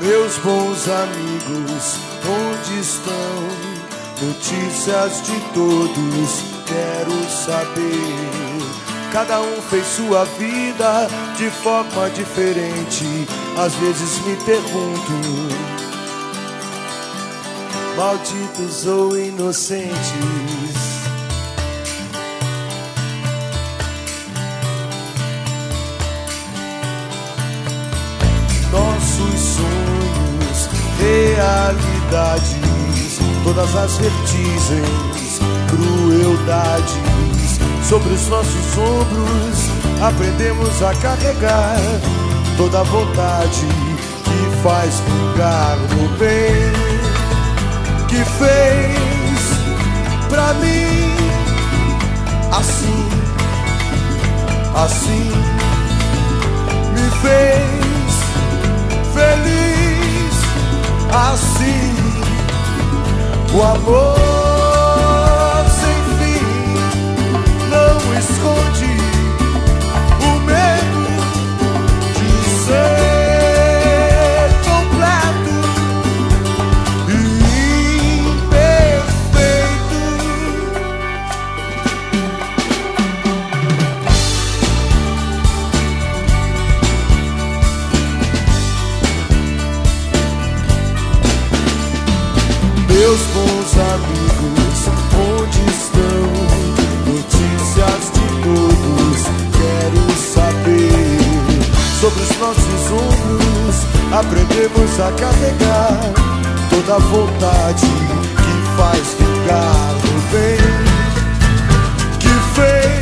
Meus bons amigos, onde estão? Notícias de todos, quero saber. Cada um fez sua vida de forma diferente. Às vezes me pergunto, malditos ou inocentes. Nossos sonhos, realidades, todas as vertigens, crueldades, sobre os nossos ombros aprendemos a carregar toda a vontade que faz ficar no bem, que fez pra mim assim, assim me fez feliz, assim o amor sem fim não esconde o medo de ser completo e imperfeito. Meus bons amigos, onde estão? Notícias de todos, quero saber. Sobre os nossos ombros aprendemos a carregar toda a vontade que faz ficar no bem, que fez